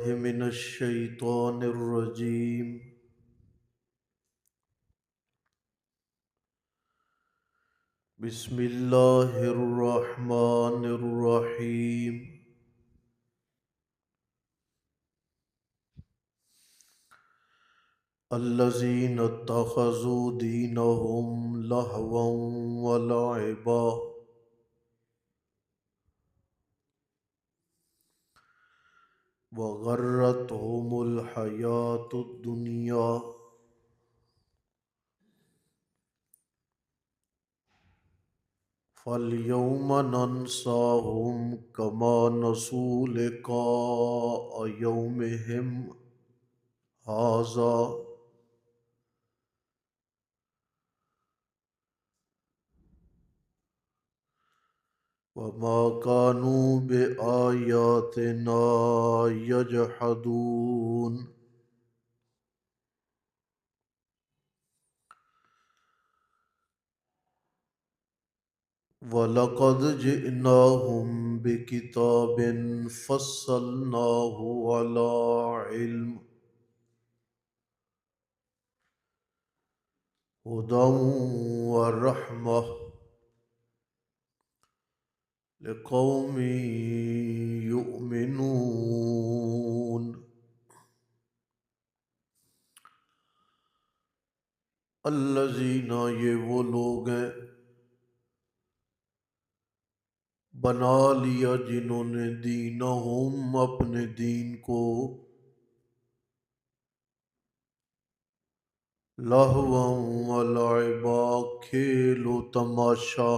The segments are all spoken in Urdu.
من الشیطان الرجیم بسم اللہ الرحمن الرحیم الذین اتخذوا دینہم لہوا ولعبا وغرتہم الحیاۃ الدنیا فَالْيَوْمَ نَنْسَاهُمْ كَمَا نَسُوا لِقَاءَ يَوْمِهِمْ هَٰذَا وَمَا كَانُوا بِآيَاتِنَا يَجْحَدُونَ وَلَقَدْ جِئْنَاهُمْ بِكِتَابٍ فَصَّلْنَاهُ عَلَىٰ عِلْمٍ هُدًى وَرَحْمَةً لِقَوْمٍ يُؤْمِنُونَ الذین یہ وہ لوگ ہیں بنا لیا جنہوں نے دینہم اپنے دین کو لہوا ولعبا کھیل و تماشا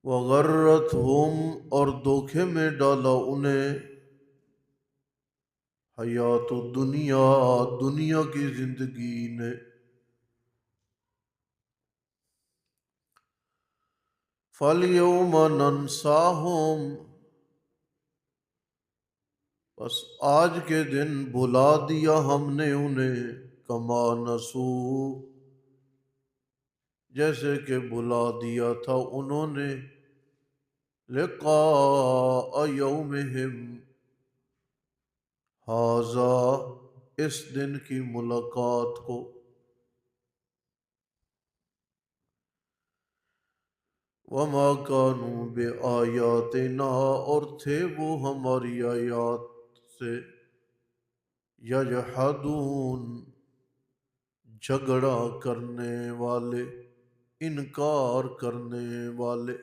وغرتہم اور دھوکے میں ڈالا انہیں حیات الدنیا دنیا کی زندگی نے فَالْيَوْمَ نَنْسَاهُمْ بس آج کے دن بھلا دیا ہم نے انہیں کما نسو جیسے کہ بھلا دیا تھا انہوں نے لقاء یومہم ھذا اس دن کی ملاقات کو وما كانوا بآیاتنا اور تھے وہ ہماری آیات سے یجحدون جھگڑا کرنے والے انکار کرنے والے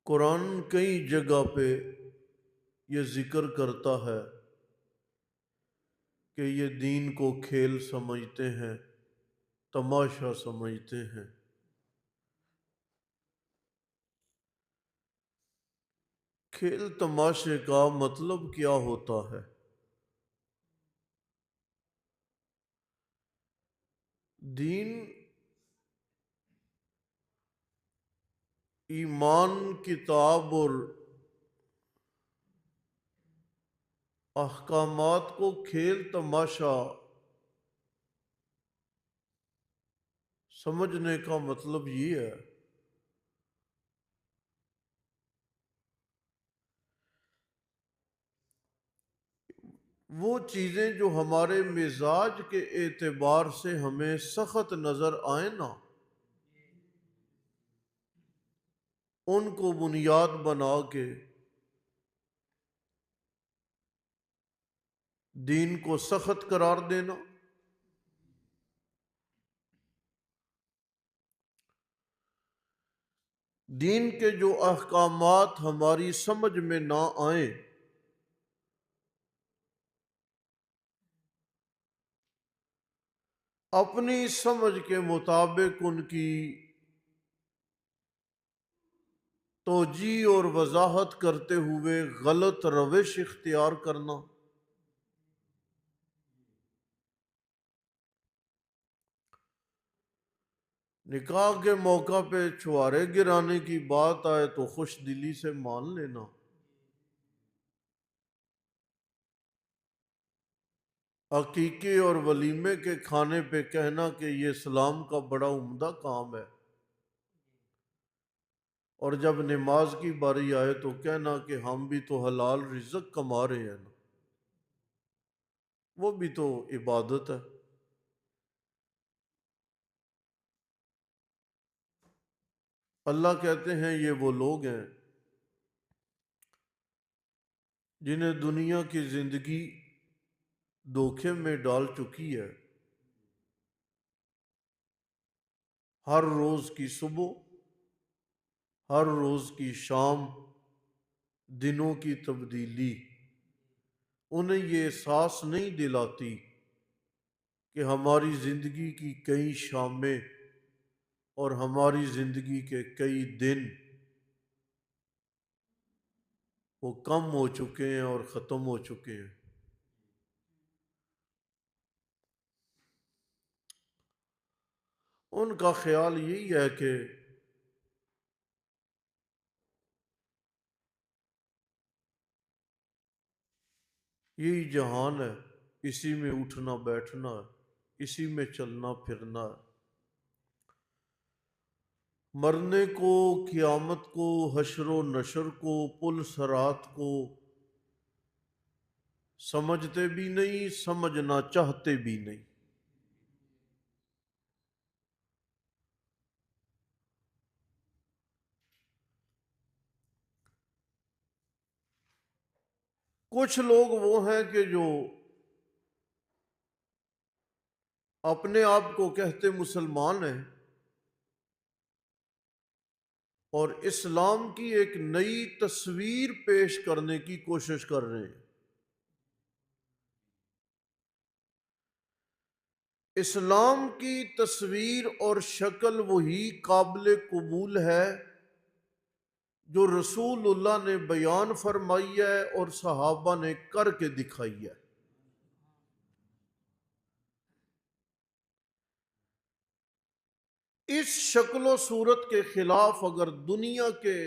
قرآن کئی جگہ پہ یہ ذکر کرتا ہے کہ یہ دین کو کھیل سمجھتے ہیں تماشا سمجھتے ہیں کھیل تماشے کا مطلب کیا ہوتا ہے دین ایمان کتاب اور احکامات کو کھیل تماشا سمجھنے کا مطلب یہ ہے وہ چیزیں جو ہمارے مزاج کے اعتبار سے ہمیں سخت نظر آئیں نا ان کو بنیاد بنا کے دین کو سخت قرار دینا دین کے جو احکامات ہماری سمجھ میں نہ آئیں اپنی سمجھ کے مطابق ان کی توجیہ اور وضاحت کرتے ہوئے غلط روش اختیار کرنا نکاح کے موقع پہ چھوارے گرانے کی بات آئے تو خوش دلی سے مان لینا عقیقے اور ولیمے کے کھانے پہ کہنا کہ یہ اسلام کا بڑا عمدہ کام ہے، اور جب نماز کی باری آئے تو کہنا کہ ہم بھی تو حلال رزق کما رہے ہیں نا، وہ بھی تو عبادت ہے۔ اللہ کہتے ہیں یہ وہ لوگ ہیں جنہیں دنیا کی زندگی دھوکے میں ڈال چکی ہے۔ ہر روز کی صبح، ہر روز کی شام، دنوں کی تبدیلی انہیں یہ احساس نہیں دلاتی کہ ہماری زندگی کی کئی شامیں اور ہماری زندگی کے کئی دن وہ کم ہو چکے ہیں اور ختم ہو چکے ہیں۔ ان کا خیال یہی ہے کہ یہی جہان ہے، اسی میں اٹھنا بیٹھنا ہے، اسی میں چلنا پھرنا ہے۔ مرنے کو، قیامت کو، حشر و نشر کو، پل صراط کو سمجھتے بھی نہیں، سمجھنا چاہتے بھی نہیں۔ کچھ لوگ وہ ہیں کہ جو اپنے آپ کو کہتے مسلمان ہیں اور اسلام کی ایک نئی تصویر پیش کرنے کی کوشش کر رہے ہیں۔ اسلام کی تصویر اور شکل وہی قابل قبول ہے جو رسول اللہ نے بیان فرمائی ہے اور صحابہ نے کر کے دکھائی ہے۔ اس شکل و صورت کے خلاف اگر دنیا کے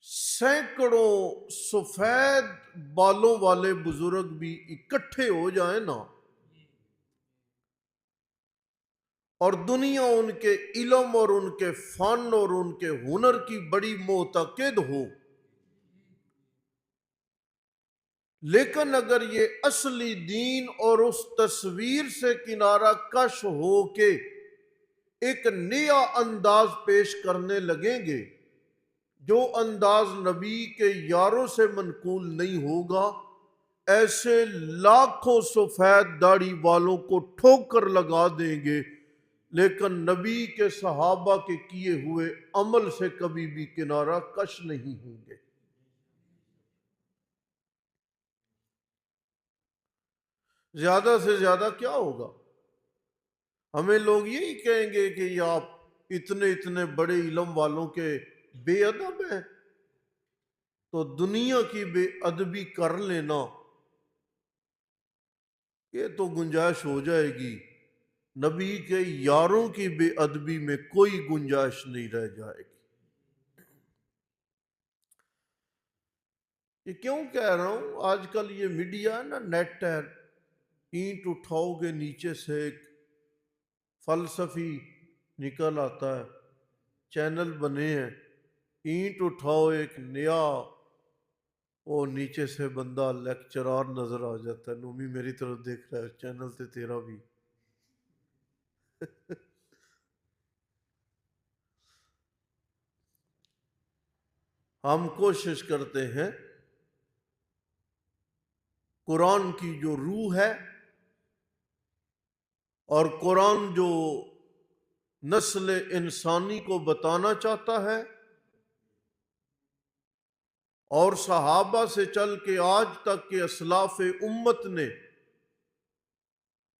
سینکڑوں سفید بالوں والے بزرگ بھی اکٹھے ہو جائیں نا، اور دنیا ان کے علم اور ان کے فن اور ان کے ہنر کی بڑی معتقد ہو، لیکن اگر یہ اصلی دین اور اس تصویر سے کنارہ کش ہو کے ایک نیا انداز پیش کرنے لگیں گے جو انداز نبی کے یاروں سے منقول نہیں ہوگا، ایسے لاکھوں سفید داڑھی والوں کو ٹھوکر لگا دیں گے، لیکن نبی کے صحابہ کے کیے ہوئے عمل سے کبھی بھی کنارہ کش نہیں ہوں گے۔ زیادہ سے زیادہ کیا ہوگا؟ ہمیں لوگ یہی کہیں گے کہ یہ آپ اتنے اتنے بڑے علم والوں کے بے ادب ہیں، تو دنیا کی بے ادبی کر لینا یہ تو گنجائش ہو جائے گی، نبی کے یاروں کی بے ادبی میں کوئی گنجائش نہیں رہ جائے گی۔ یہ کیوں کہہ رہا ہوں؟ آج کل یہ میڈیا ہے نا، نیٹ ہے، اینٹ اٹھاؤ گے نیچے سے ایک فلسفی نکل آتا ہے، چینل بنے ہیں، اینٹ اٹھاؤ ایک نیا، وہ نیچے سے بندہ لیکچرار نظر آ جاتا ہے، نومی میری طرف دیکھ رہا ہے، چینل تے تیرا بھی۔ ہم کوشش کرتے ہیں قرآن کی جو روح ہے اور قرآن جو نسل انسانی کو بتانا چاہتا ہے، اور صحابہ سے چل کے آج تک کے اسلاف امت نے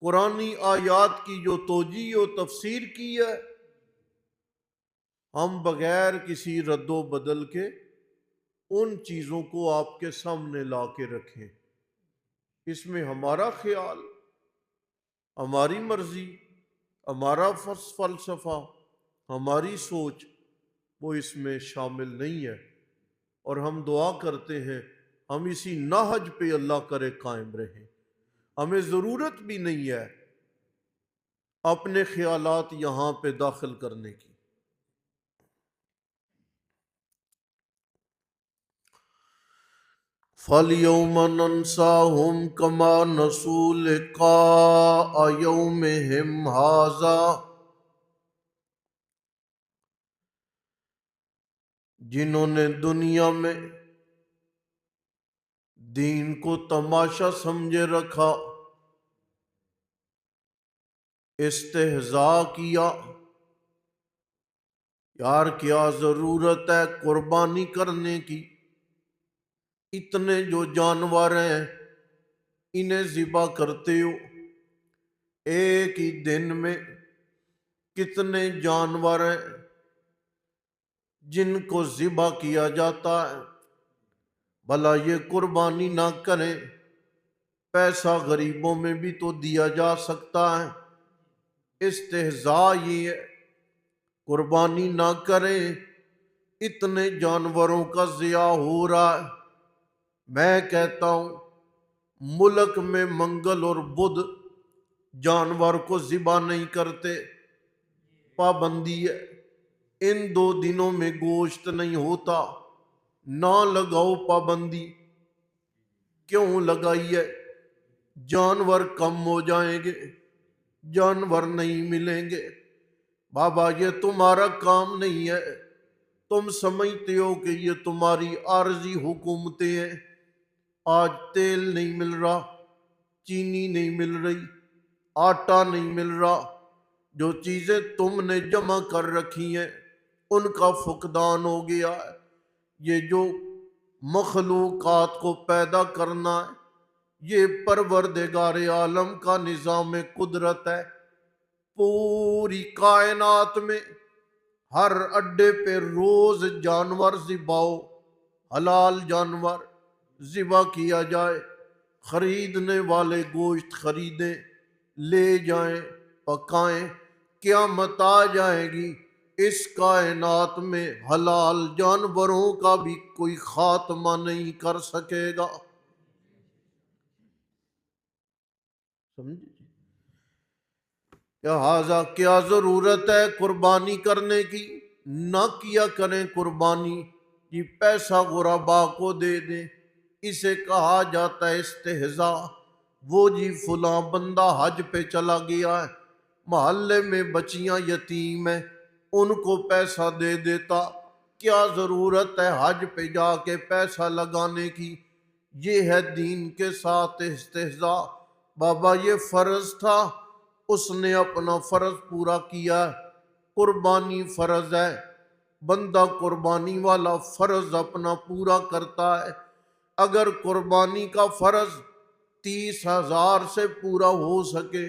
قرآنی آیات کی جو توجیہ و تفسیر کی ہے، ہم بغیر کسی رد و بدل کے ان چیزوں کو آپ کے سامنے لا کے رکھیں۔ اس میں ہمارا خیال، ہماری مرضی، ہمارا فلسفہ، ہماری سوچ وہ اس میں شامل نہیں ہے، اور ہم دعا کرتے ہیں ہم اسی نہج پہ اللہ کرے قائم رہیں. ہمیں ضرورت بھی نہیں ہے اپنے خیالات یہاں پہ داخل کرنے کی. فَالْيَوْمَ نَنْسَاهُمْ كَمَا نَسُوا لِقَاءَ يَوْمِهِمْ هَٰذَا. جنہوں نے دنیا میں دین کو تماشا سمجھے رکھا، استہزاء کیا، یار کیا ضرورت ہے قربانی کرنے کی، اتنے جو جانور ہیں انہیں ذبح کرتے ہو، ایک ہی دن میں کتنے جانور ہیں جن کو ذبح کیا جاتا ہے. بھلا یہ قربانی نہ کریں، پیسہ غریبوں میں بھی تو دیا جا سکتا ہے. استہزاء یہ ہے، قربانی نہ کریں، اتنے جانوروں کا ضیاع ہو رہا ہے. میں کہتا ہوں ملک میں منگل اور بدھ جانور کو ذبح نہیں کرتے، پابندی ہے. ان 2 دنوں میں گوشت نہیں ہوتا، نہ لگاؤ پابندی. کیوں لگائی ہے؟ جانور کم ہو جائیں گے، جانور نہیں ملیں گے. بابا یہ تمہارا کام نہیں ہے. تم سمجھتے ہو کہ یہ تمہاری عارضی حکومتیں ہیں. آج تیل نہیں مل رہا، چینی نہیں مل رہی، آٹا نہیں مل رہا. جو چیزیں تم نے جمع کر رکھی ہیں ان کا فقدان ہو گیا ہے. یہ جو مخلوقات کو پیدا کرنا ہے یہ پروردگار عالم کا نظام قدرت ہے. پوری کائنات میں ہر اڈے پہ روز جانور ذبح ہو، حلال جانور ذبح کیا جائے، خریدنے والے گوشت خریدیں، لے جائیں، پکائیں. قیامت آ جائے گی، اس کائنات میں حلال جانوروں کا بھی کوئی خاتمہ نہیں کر سکے گا. سمجھے؟ لہٰذا کیا ضرورت ہے قربانی کرنے کی؟ نہ کیا کریں قربانی. یہ پیسہ غربا کو دے دیں، اسے کہا جاتا ہے استہزاء. وہ جی فلاں بندہ حج پہ چلا گیا ہے، محلے میں بچیاں یتیم ہیں، ان کو پیسہ دے دیتا. کیا ضرورت ہے حج پہ جا کے پیسہ لگانے کی؟ یہ ہے دین کے ساتھ استہزاء. بابا یہ فرض تھا، اس نے اپنا فرض پورا کیا. قربانی فرض ہے، بندہ قربانی والا فرض اپنا پورا کرتا ہے. اگر قربانی کا فرض 30,000 سے پورا ہو سکے،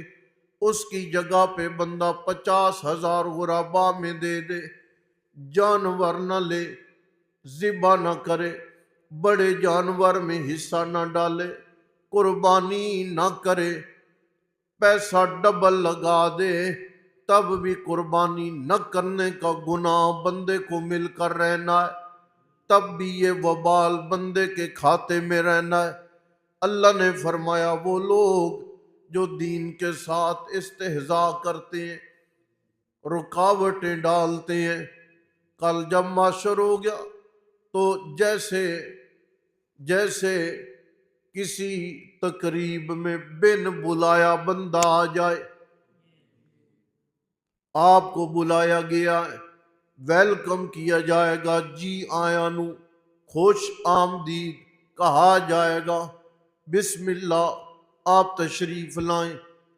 اس کی جگہ پہ بندہ 50,000 غربا میں دے دے، جانور نہ لے، ذبح نہ کرے، بڑے جانور میں حصہ نہ ڈالے، قربانی نہ کرے، پیسہ ڈبل لگا دے، تب بھی قربانی نہ کرنے کا گناہ بندے کو مل کر رہنا ہے، تب بھی یہ وبال بندے کے کھاتے میں رہنا ہے. اللہ نے فرمایا وہ لوگ جو دین کے ساتھ استہزاء کرتے ہیں، رکاوٹیں ڈالتے ہیں، کل جب معاشر ہو گیا تو جیسے کسی تقریب میں بن بلایا بندہ آ جائے، آپ کو بلایا گیا ہے، ویلکم کیا جائے گا، جی آیا نو، خوش آمدید کہا جائے گا، بسم اللہ آپ تشریف لائیں،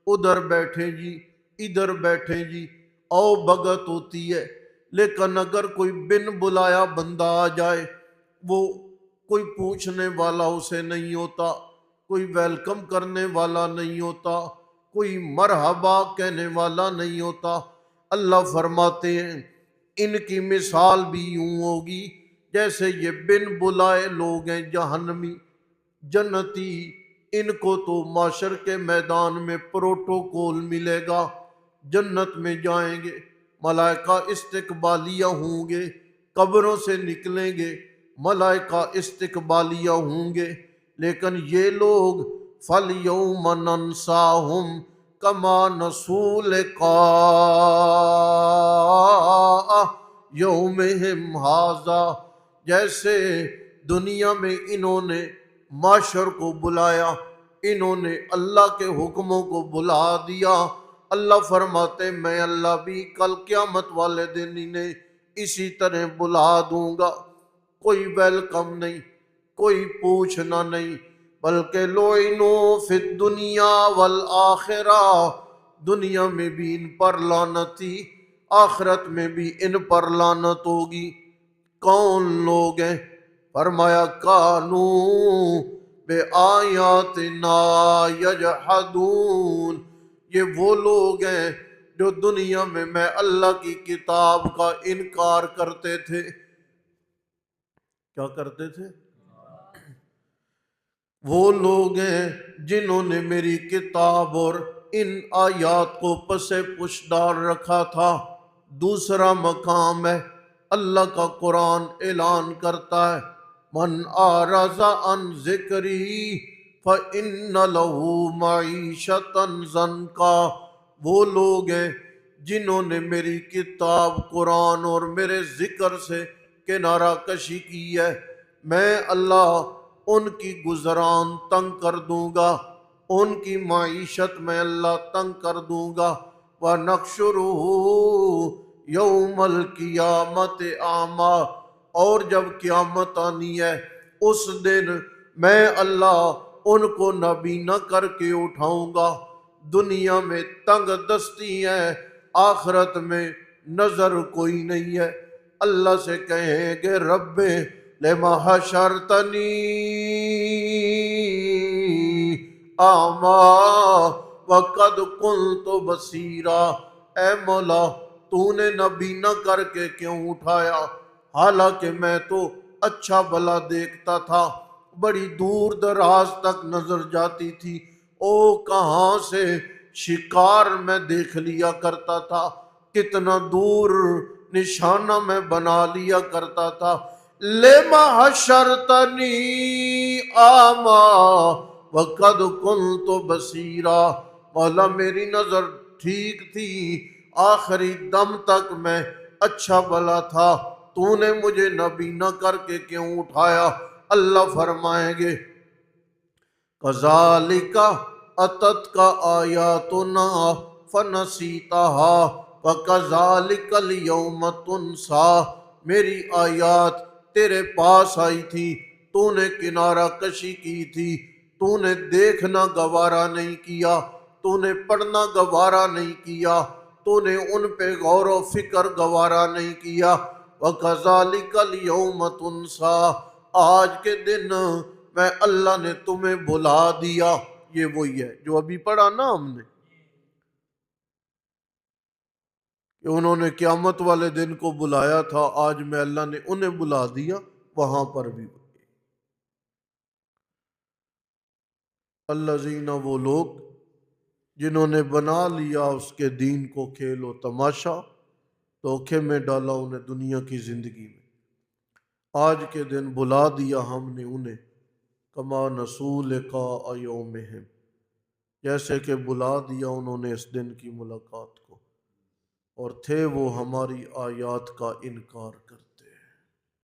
ادھر بیٹھیں جی، ادھر بیٹھیں جی، او بھگت ہوتی ہے. لیکن اگر کوئی بن بلایا بندہ آ جائے، وہ کوئی پوچھنے والا اسے نہیں ہوتا، کوئی ویلکم کرنے والا نہیں ہوتا، کوئی مرحبا کہنے والا نہیں ہوتا. اللہ فرماتے ہیں ان کی مثال بھی یوں ہوگی جیسے یہ بن بلائے لوگ ہیں جہنمی. جنتی ان کو تو معاشر کے میدان میں پروٹوکول ملے گا، جنت میں جائیں گے، ملائکہ استقبالیہ ہوں گے، قبروں سے نکلیں گے، ملائکہ استقبالیہ ہوں گے، لیکن یہ لوگ فَالْيَوْمَ نَنْسَاهُمْ كَمَا نَسُوا لِقَاءَ يَوْمِهِمْ هَذَا، جیسے دنیا میں انہوں نے معاشر کو بلایا، انہوں نے اللہ کے حکموں کو بلا دیا، اللہ فرماتے میں اللہ بھی کل قیامت والے دن انہیں اسی طرح بلا دوں گا، کوئی ویلکم نہیں، کوئی پوچھنا نہیں، بلکہ لعنوا فی الدنیا والآخرہ، دنیا میں بھی ان پر لعنت تھی، آخرت میں بھی ان پر لعنت ہوگی۔ کون لوگ ہیں؟ فرمایا کانو بے آیاتنا یجحدون، یہ وہ لوگ ہیں جو دنیا میں اللہ کی کتاب کا انکار کرتے تھے۔ کیا کرتے تھے؟ وہ لوگ ہیں جنہوں نے میری کتاب اور ان آیات کو پس پش ڈال رکھا تھا۔ دوسرا مقام ہے، اللہ کا قرآن اعلان کرتا ہے من اعرض عن ذکری فإن له معیشۃ ضنکا، وہ لوگ ہیں جنہوں نے میری کتاب قرآن اور میرے ذکر سے کنارہ کشی کی ہے، میں اللہ ان کی گزران تنگ کر دوں گا، ان کی معیشت میں اللہ تنگ کر دوں گا۔ وَنَحْشُرُهُ یوم القیامت اعمیٰ، اور جب قیامت آنی ہے اس دن میں اللہ ان کو نابینا کر کے اٹھاؤں گا۔ دنیا میں تنگ دستی ہے، آخرت میں نظر کوئی نہیں ہے۔ اللہ سے کہیں گے رب لما حشرتنی اعمیٰ وقد کنت بصیرا، اے مولا تو نے نابینا کر کے کیوں اٹھایا، حالانکہ میں تو اچھا بھلا دیکھتا تھا، بڑی دور دراز تک نظر جاتی تھی، او کہاں سے شکار میں دیکھ لیا کرتا تھا، کتنا دور نشانہ میں بنا لیا کرتا تھا۔ لما حشرتنی اعمیٰ وقد کنت بصیرا، مولا میری نظر ٹھیک تھی، آخری دم تک میں اچھا بھلا تھا، تو نے مجھے نابینا کر کے کیوں اٹھایا؟ اللہ فرمائیں گے کذالک اتتک آیاتنا فنسیتها وکذالک الیوم تنسی، میری آیات تیرے پاس آئی تھی، تو نے کنارہ کشی کی تھی، تو نے دیکھنا گوارا نہیں کیا، تو نے پڑھنا گوارا نہیں کیا، تو نے ان پہ غور و فکر گوارا نہیں کیا۔ وَكَذَلِكَ الْيَوْمَ تُنْسَىٰ، آج کے دن میں اللہ نے تمہیں بھلا دیا۔ یہ وہی ہے جو ابھی پڑھا نا ہم نے، کہ انہوں نے قیامت والے دن کو بلایا تھا، آج میں اللہ نے انہیں بلا دیا، وہاں پر بھی الذین، وہ لوگ جنہوں نے بنا لیا اس کے دین کو کھیل و تماشا، دھوکے میں ڈالا انہیں دنیا کی زندگی میں، آج کے دن بلا دیا ہم نے انہیں کما نسوا لقاء یومہم، جیسے کہ بلا دیا انہوں نے اس دن کی ملاقات کو، اور تھے وہ ہماری آیات کا انکار کرتے۔